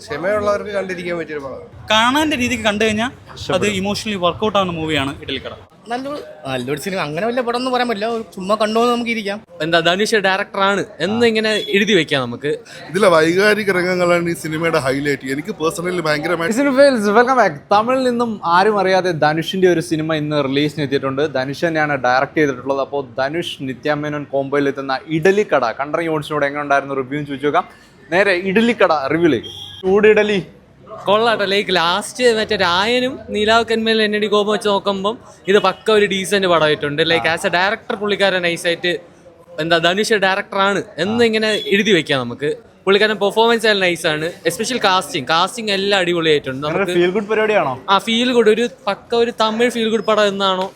ക്ഷമയുള്ളവർക്ക് കണ്ടിരിക്കാൻ പറ്റിയൊരു പടം. കാണാൻ്റെ രീതിക്ക് കണ്ടു കഴിഞ്ഞാൽ അത് ഇമോഷണലി വർക്കൗട്ട് ആവുന്ന മൂവിയാണ് ഇഡലിക്കട. നല്ലൊരു സിനിമ. അങ്ങനെ വലിയ പടം എന്ന് പറയാൻ പറ്റില്ല, ചുമ്മാ കണ്ടോന്ന് നമുക്ക് ഇരിക്കാം. എന്താ ധനുഷ് ഡയറക്ടറാണ് എന്നിങ്ങനെ എഴുതി വെക്കാം നമുക്ക്. ഇതിലെ വൈകാരിക രംഗങ്ങളാണ് ഈ സിനിമയുടെ ഹൈലൈറ്റ്. എനിക്ക് പേഴ്സണലി ഭയങ്കരമായി. Welcome back. തമിഴിൽ നിന്നും ആരും അറിയാതെ ധനുഷിന്റെ ഒരു സിനിമ ഇന്ന് റിലീസിന് എത്തിയിട്ടുണ്ട്. ധനുഷ് തന്നെയാണ് ഡയറക്ട് ചെയ്തിട്ടുള്ളത്. അപ്പോൾ ധനുഷ് നിത്യാമേനോൻ കോംബോയിൽ എത്തുന്ന ഇഡലിക്കട കണ്ടറിങ് ഓഡിഷനോട് എങ്ങനെ ഉണ്ടായിരുന്നു റിവ്യൂ ചോദിച്ചു നോക്കാം. നേരെ ഇഡലിക്കട റിവ്യൂലേക്ക്. ചൂട് ഇഡലി കൊള്ളാട്ടോ. ലൈക്ക് ലാസ്റ്റ് മറ്റേ രായനും നീലാവ് കന്മേൽ എന്നടി കോപം വെച്ച് നോക്കുമ്പം ഇത് പക്ക ഒരു ഡീസന്റ് പടമായിട്ടുണ്ട്. ലൈക്ക് ആസ് എ ഡയറക്ടർ പുള്ളിക്കാരൻ നൈസായിട്ട് എന്താ ധനുഷ് ഡയറക്ടറാണ് എന്നിങ്ങനെ എഴുതി വെക്കാം നമുക്ക്. പുള്ളിക്കാരൻ പെർഫോമൻസ് എല്ലാം നൈസാണ്. എസ്പെഷ്യൽ കാസ്റ്റിംഗ് എല്ലാം അടിപൊളിയായിട്ടുണ്ട്. നമുക്ക് ഫീൽ ഗുഡ് പരിപാടിയാണോ? ഫീൽ ഗുഡ്, ഒരു പക്ക ഒരു തമിഴ് ഫീൽ ഗുഡ് പടം എന്നാണോ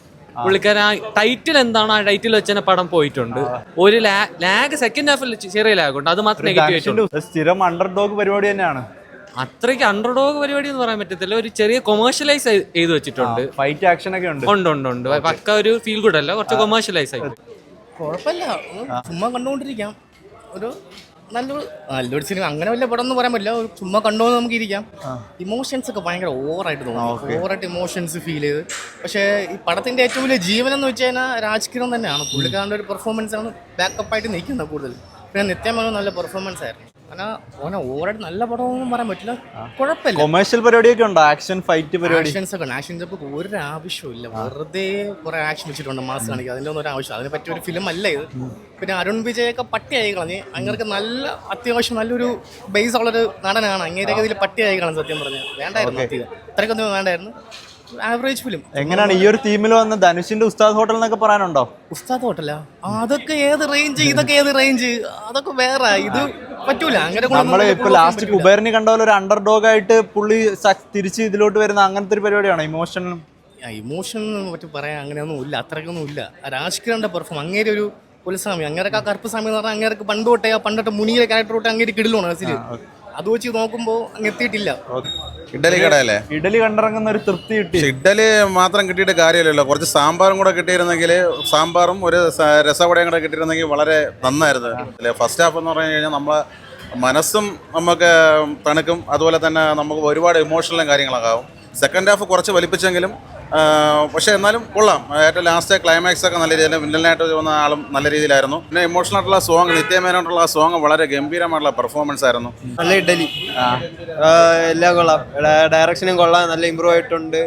പുള്ളിക്കാരൻ ആ ടൈറ്റിൽ എന്താണോ ആ ടൈറ്റിൽ വെച്ച് തന്നെ പടം പോയിട്ടുണ്ട്. ഒരു ലാഗ് സെക്കൻഡ് ഹാഫിൽ ചെറിയ ലാഗ് ഉണ്ട്, അത് മാത്രം നെഗറ്റീവ് ആയിട്ടുണ്ട്. സ്ഥിരം അണ്ടർഡോഗ് പരിപാടി തന്നെയാണ്. അത്രയ്ക്ക് അണ്ടർഡോഗ് പരിപാടി എന്ന് പറയാൻ പറ്റത്തില്ല, ഒരു ചെറിയ കൊമേഴ്ഷ്യലൈസ് ചെയ്ത് വെച്ചിട്ടുണ്ട്. ഫൈറ്റ് ആക്ഷൻ ഒക്കെ ഉണ്ട്. ഉണ്ട് പക്ക ഒരു ഫീൽ ഗുഡ് അല്ല, കുറച്ച് കൊമേഴ്ഷ്യലൈസ് ആയി. കുഴപ്പമില്ല, ചുമ്മാ കണ്ടുകൊണ്ടിരിക്കാം. ഒരു നല്ലൊരു സിനിമ. അങ്ങനെ വലിയ പടം എന്ന് പറയാൻ പറ്റില്ല, ചുമ്മാ കണ്ടോന്ന് നമുക്ക് ഇരിക്കാം. ഇമോഷൻസ് ഒക്കെ ഭയങ്കര ഓവറായിട്ട് തോന്നുന്നു. ഓവറായിട്ട് ഇമോഷൻസ് ഫീൽ ചെയ്ത്. പക്ഷേ ഈ പടത്തിന്റെ ഏറ്റവും വലിയ ജീവൻ എന്ന് വെച്ച് കഴിഞ്ഞാൽ രാജ്കിരൺ തന്നെയാണ്. പുള്ളിക്കാരൻ്റെ ഒരു പെർഫോമൻസ് ആണ് ബാക്കപ്പായിട്ട് നിൽക്കുന്നത് കൂടുതൽ. പിന്നെ നിത്യമേനോൻ നല്ല പെർഫോമൻസ് ആയിരുന്നു. അങ്ങനെ ഓവറായിട്ട് നല്ല പടമൊന്നും പറയാൻ പറ്റില്ല, കുഴപ്പമില്ല. കൊമേഴ്ഷ്യൽ പരിപാടിയൊക്കെ ഉണ്ട്, ആക്ഷൻ ഫൈറ്റ് പരിപാടി. ആക്ഷൻസ് ഒക്കെ ആക്ഷൻസ് ഒക്കെ ഒരു ആവശ്യമില്ല, വെറുതെ കുറെ ആക്ഷൻ വെച്ചിട്ടുണ്ട് മാസ് കാണിക്കുക. അതിൻ്റെ ഒന്നും ഒരു ആവശ്യം, അതിനെ പറ്റിയ ഒരു ഫിലിം അല്ല ഇത്. പിന്നെ അരുൺ വിജയൊക്കെ പട്ടിയായി കളഞ്ഞ്. അങ്ങനെയൊക്കെ നല്ല അത്യാവശ്യം നല്ലൊരു ബേസ് ഉള്ളൊരു നടനാണ്. അങ്ങനെയൊക്കെ ഇതിൽ പട്ടിയായി കളഞ്ഞ് സത്യം പറഞ്ഞാൽ വേണ്ടായിരുന്നു. ഇത്രയ്ക്കൊന്നും വേണ്ടായിരുന്നു. Average film. എങ്ങനെയാണ് ഈ ഒരു തീമിൽ വന്ന ധനുഷിന്റെ ഉസ്താദ് ഹോട്ടൽ എന്നൊക്കെ പറയാനുണ്ടോ? ഉസ്താദ് ഹോട്ടലാ? അതൊക്കെ ഏത് റേഞ്ച്, ഇതൊക്കെ ഏത് റേഞ്ച്, അതൊക്കെ വേറെ. ഇത് പറ്റൂല. അങ്ങനെ നമ്മള് ഇപ്പൊ ലാസ്റ്റ് കുബേറിനെ കണ്ട പോലെ ഒരു അണ്ടർഡോഗ് ആയിട്ട് പുള്ളി തിരിച്ച് ഇതിലോട്ട് വരുന്ന അങ്ങനത്തെ ഒരു പരിപാടിയാണോ? ഇമോഷൻ പറ്റി പറയാൻ അങ്ങനെയൊന്നും ഇല്ല, അത്രയ്ക്കൊന്നും ഇല്ല. രാജ്കിരണിന്റെ പെർഫോം അങ്ങേരെ ഒരു പുലസ്വാമി, അങ്ങനെയൊക്കെ ആ കറുപ്പ് സ്വാമി എന്ന് പറഞ്ഞാൽ അങ്ങേർക്ക് പണ്ടോട്ടെ മുനിയിലെ ക്യാരക്ടർ തൊട്ട് അങ്ങേര് കിടിലാണ് മനസ്സിൽ. അത് വെച്ച് നോക്കുമ്പോൾ അങ്ങ് എത്തിയിട്ടില്ല. ഇഡലി കടയല്ലേ, ഇഡലി കണ്ടിറങ്ങുന്ന ഒരു തൃപ്തി കിട്ടി. ഇഡലി മാത്രം കിട്ടിയിട്ട് കാര്യമില്ലല്ലോ, കുറച്ച് സാമ്പാറും കൂടെ കിട്ടിയിരുന്നെങ്കിൽ, സാമ്പാറും ഒരു രസവടയും കൂടെ കിട്ടിയിരുന്നെങ്കിൽ വളരെ നന്നായിരുന്നു. ഫസ്റ്റ് ഹാഫ് എന്ന് പറഞ്ഞു കഴിഞ്ഞാൽ നമ്മളെ മനസ്സും നമുക്ക് തണുക്കും, അതുപോലെ തന്നെ നമുക്ക് ഒരുപാട് ഇമോഷണലും കാര്യങ്ങളൊക്കെ ആവും. സെക്കൻഡ് ഹാഫ് കുറച്ച് വലിപ്പിച്ചെങ്കിലും പക്ഷേ എന്നാലും കൊള്ളാം. ഏറ്റവും ലാസ്റ്റ് ക്ലൈമാക്സ് ഒക്കെ നല്ല രീതിയിൽ വില്ലനായിട്ട് വന്ന ആളും നല്ല രീതിയിലായിരുന്നു. പിന്നെ ഇമോഷണൽ ആയിട്ടുള്ള സോങ്, നിത്യമേനോട്ടുള്ള സോങ് വളരെ ഗംഭീരമായിട്ടുള്ള പെർഫോമൻസ് ആയിരുന്നു. നല്ല ഇഡലി എല്ലാം കൊള്ളാം. ഡയറക്ഷനും കൊള്ളാം, നല്ല ഇമ്പ്രൂവ് ആയിട്ടുണ്ട്.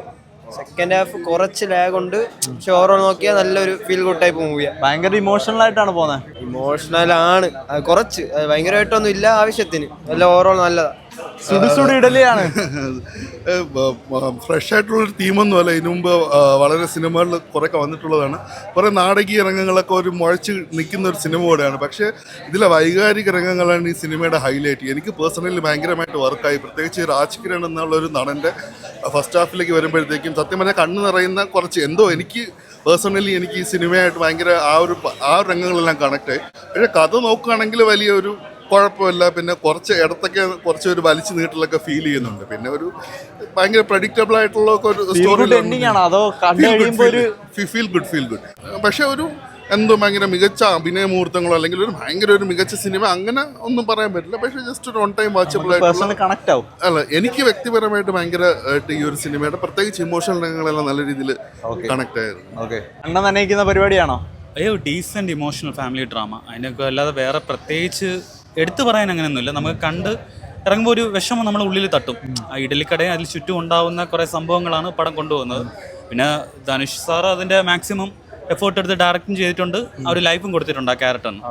സെക്കൻഡ് ഹാഫ് കുറച്ച് ലാഗ് ഉണ്ട്, പക്ഷെ ഓവറോൾ നോക്കിയാൽ നല്ലൊരു ഫീൽ ഗുഡ് ടൈപ്പ് മൂവിയാണ്. ഭയങ്കര ഇമോഷണൽ ആയിട്ടാണ് പോകുന്നത്. ഇമോഷണൽ ആണ് കുറച്ച്, ഭയങ്കരമായിട്ടൊന്നും ഇല്ല, ആവശ്യത്തിന്. എല്ലാം ഓവറോൾ നല്ലതാണ്. സുടുസുടി ഇഡലിയാണ്. ഫ്രഷ് ആയിട്ടുള്ളൊരു തീമൊന്നും അല്ല. ഇതിനു മുമ്പ് വളരെ സിനിമകളിൽ കുറേയൊക്കെ വന്നിട്ടുള്ളതാണ്. കുറേ നാടകീയ രംഗങ്ങളൊക്കെ ഒരു മുഴച്ച് നിൽക്കുന്ന ഒരു സിനിമ കൂടെയാണ്. പക്ഷേ ഇതിലെ വൈകാരിക രംഗങ്ങളാണ് ഈ സിനിമയുടെ ഹൈലൈറ്റ്. എനിക്ക് പേഴ്സണലി ഭയങ്കരമായിട്ട് വർക്കായി. പ്രത്യേകിച്ച് രാജ്കിരൺ എന്നുള്ളൊരു നടൻ്റെ ഫസ്റ്റ് ഹാഫിലേക്ക് വരുമ്പോഴത്തേക്കും സത്യം പറഞ്ഞാൽ കണ്ണ് നിറയുന്ന കുറച്ച് എന്തോ എനിക്ക് പേഴ്സണലി എനിക്ക് ഈ സിനിമയായിട്ട് ഭയങ്കര ആ ഒരു രംഗങ്ങളെല്ലാം കണക്റ്റായി. പക്ഷേ കഥ നോക്കുകയാണെങ്കിൽ വലിയൊരു കുഴപ്പമില്ല. പിന്നെ കുറച്ച് ഇടത്തൊക്കെ കുറച്ച് ഒരു വലിച്ചു നീട്ടലൊക്കെ ഫീൽ ചെയ്യുന്നുണ്ട്. പിന്നെ ഒരു ഭയങ്കര പ്രഡിക്റ്റബിൾ ആയിട്ടുള്ള ഒരു സ്റ്റോറി ഫീൽ ഗുഡ്. പക്ഷെ ഒരു എന്തോ ഭയങ്കര മികച്ച അഭിനയ മുഹൂർത്തങ്ങളോ അല്ലെങ്കിൽ ഒരു ഭയങ്കര ഒരു മികച്ച സിനിമ അങ്ങനെ ഒന്നും പറയാൻ പറ്റില്ല. പക്ഷെ ജസ്റ്റ് ഒരു ഓൺ ടൈം വാച്ചബിൾ ആയിട്ടുള്ള അല്ല, എനിക്ക് വ്യക്തിപരമായിട്ട് ഭയങ്കരമായിട്ട് ഈ ഒരു സിനിമയുടെ പ്രത്യേകിച്ച് ഇമോഷണൽ രംഗങ്ങളെല്ലാം നല്ല രീതിയിൽ കണക്ട് ആയിരുന്നു. പരിപാടിയാണോ? അയ്യോ, ഡീസൻറ്റ് ഇമോഷണൽ ഫാമിലി ഡ്രാമ. അതിനൊക്കെ അല്ലാതെ വേറെ പ്രത്യേകിച്ച് എടുത്തു പറയാൻ അങ്ങനെയൊന്നുമില്ല. നമുക്ക് കണ്ട് ഇറങ്ങുമ്പോൾ ഒരു വിഷമം നമ്മുടെ ഉള്ളിൽ തട്ടും. ആ ഇഡലിക്കടയും അതിൽ ചുറ്റും ഉണ്ടാവുന്ന കുറേ സംഭവങ്ങളാണ് പടം കൊണ്ടുപോകുന്നത്. പിന്നെ ധനുഷ് സാർ അതിൻ്റെ മാക്സിമം എഫേർട്ട് എടുത്ത് ഡയറക്റ്റും ചെയ്തിട്ടുണ്ട്, ആ ഒരു ലൈഫും കൊടുത്തിട്ടുണ്ട് ആ ക്യാരക്ടറിന്.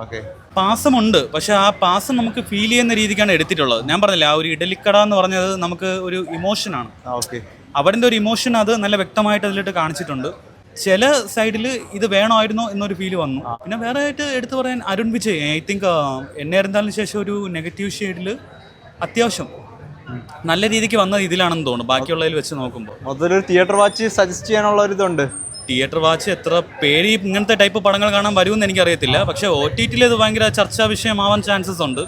പാസമുണ്ട്, പക്ഷെ ആ പാസം നമുക്ക് ഫീൽ ചെയ്യുന്ന രീതിക്കാണ് എടുത്തിട്ടുള്ളത്. ഞാൻ പറഞ്ഞില്ല, ആ ഒരു ഇഡലിക്കട എന്ന് പറഞ്ഞത് നമുക്ക് ഒരു ഇമോഷനാണ്. അവരുടെ ഒരു ഇമോഷൻ അത് നല്ല വ്യക്തമായിട്ട് അതിലിട്ട് കാണിച്ചിട്ടുണ്ട്. ചില സൈഡിൽ ഇത് വേണമായിരുന്നോ എന്നൊരു ഫീല് വന്നു. പിന്നെ വേറെ ആയിട്ട് എടുത്തു പറയാൻ അരുൺ വിജയ്, ഐ തിങ്ക് എന്നെ അറിഞ്ഞതിന് ശേഷം ഒരു നെഗറ്റീവ് ഷെയ്ഡിൽ അത്യാവശ്യം നല്ല രീതിക്ക് വന്നത് ഇതിലാണെന്ന് തോന്നുന്നു ബാക്കിയുള്ളതിൽ വെച്ച് നോക്കുമ്പോൾ. മൊത്തത്തിലൊരു തിയേറ്റർ വാച്ച് സജസ്റ്റ് ചെയ്യാനുള്ള ഒരു ഇതുണ്ട്. തിയേറ്റർ വാച്ച് എത്ര പേര് ഇങ്ങനത്തെ ടൈപ്പ് പടങ്ങൾ കാണാൻ വരുമെന്ന് എനിക്കറിയത്തില്ല. പക്ഷേ OTT ഇത് ഭയങ്കര ചർച്ചാ വിഷയമാവാൻ ചാൻസസ് ഉണ്ട്.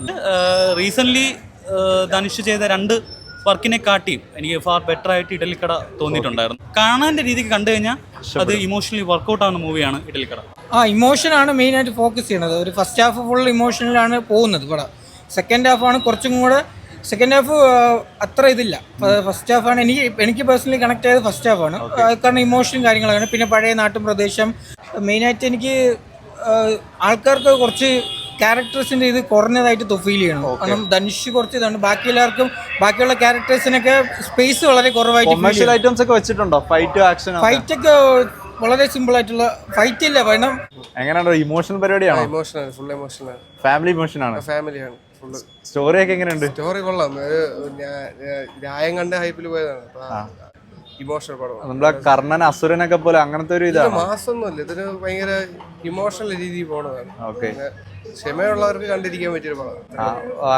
റീസെൻ്റ്ലി ധനുഷ് ചെയ്ത 2 വർക്കിനെ കാട്ടിയും എനിക്ക് ഫാർ ബെറ്റർ ആയിട്ട് ഇഡലിക്കട തോന്നിയിട്ടുണ്ടായിരുന്നു. കാണാൻ്റെ രീതിക്ക് കണ്ടു കഴിഞ്ഞാൽ അത് ഇമോഷണലി വർക്കൗട്ട് ആവുന്ന മൂവിയാണ് ഇഡലിക്കട. ഇമോഷനാണ് മെയിനായിട്ട് ഫോക്കസ് ചെയ്യണത്. ഒരു ഫസ്റ്റ് ഹാഫ് ഫുൾ ഇമോഷനിലാണ് പോകുന്നത് പടം. സെക്കൻഡ് ഹാഫാണ് കുറച്ചും കൂടെ സെക്കൻഡ് ഹാഫ് അത്ര ഇതില്ല. ഫസ്റ്റ് ഹാഫാണ് എനിക്ക് പേഴ്സണലി കണക്ട് ആയത് ഫസ്റ്റ് ഹാഫാണ്. കാരണം ഇമോഷനും കാര്യങ്ങളാണ്. പിന്നെ പഴയ നാട്ടും പ്രദേശം മെയിനായിട്ട് എനിക്ക് ആൾക്കാർക്ക് കുറച്ച് ക്യാരക്ടേഴ്സിന്റെ ഇത് കുറഞ്ഞതായിട്ട് ഫീൽ ചെയ്യണം. കാരണം ധനുഷ് കുറച്ച് ഇതാണ്, ബാക്കിയുള്ള ക്യാരക്ടേഴ്സിനൊക്കെ സ്പേസ് വളരെ കുറവായിട്ട്. കൊമേഴ്ഷ്യൽ ഐറ്റംസ് ഒക്കെ വെച്ചിട്ടുണ്ടോ? ഫൈറ്റ്, ആക്ഷൻ, ഫൈറ്റ് ഒക്കെ വളരെ സിമ്പിൾ ആയിട്ടുള്ള ഫൈറ്റ് ഇല്ല. കാരണം എങ്ങനെയാണോ ഇമോഷണൽ പരിപാടിയാണോ? Emotional, full emotional, family emotion ആണ്. ഫാമിലിയാണ് ഫുള്ള്. സ്റ്റോറി ഒക്കെ എങ്ങനെയുണ്ട്? സ്റ്റോറി കൊള്ളാം. രായം കണ്ട് ഹൈപ്പിൽ പോയതാണ്. ഇമോഷണൽ പടം. നമ്മളെ കർണൻ അസുരനൊക്കെ പോലെ അങ്ങനത്തെ ഒരു ഇതാണ്. മാസമൊന്നുമില്ല, ഇതിന് ഭയങ്കര ഇമോഷണൽ രീതിയിൽ പോണതാണ്. ഓക്കെ, ക്ഷമയുള്ളവർക്ക് കണ്ടിരിക്കാൻ പറ്റിയൊരു പടം.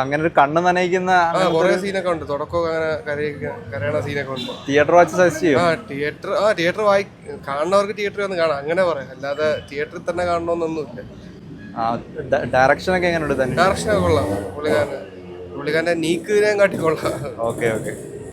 അങ്ങനെ ഒരു കണ്ണ് നനയിക്കുന്ന കുറെ സീനൊക്കെ ഉണ്ട്. തുടക്കമൊക്കെ അങ്ങനെ കരയണ സീനൊക്കെ ഉണ്ട്. തിയേറ്റർ വാച്ച് സജസ്റ്റ് ചെയ്യും. തിയേറ്റർ കാണുന്നവർക്ക് തിയേറ്ററിൽ വന്ന് കാണാം, അങ്ങനെ പറയാം. അല്ലാതെ തിയേറ്ററിൽ തന്നെ കാണണമെന്നൊന്നുമില്ല. ഡയറക്ഷൻ ഒക്കെ എങ്ങനെയുണ്ട്? ഡയറക്ഷനൊക്കെ കൊള്ളാം. പുള്ളിക്കാരൻ്റെ നീക്കിനെ കാട്ടി കൊള്ളാം. ഓക്കെ.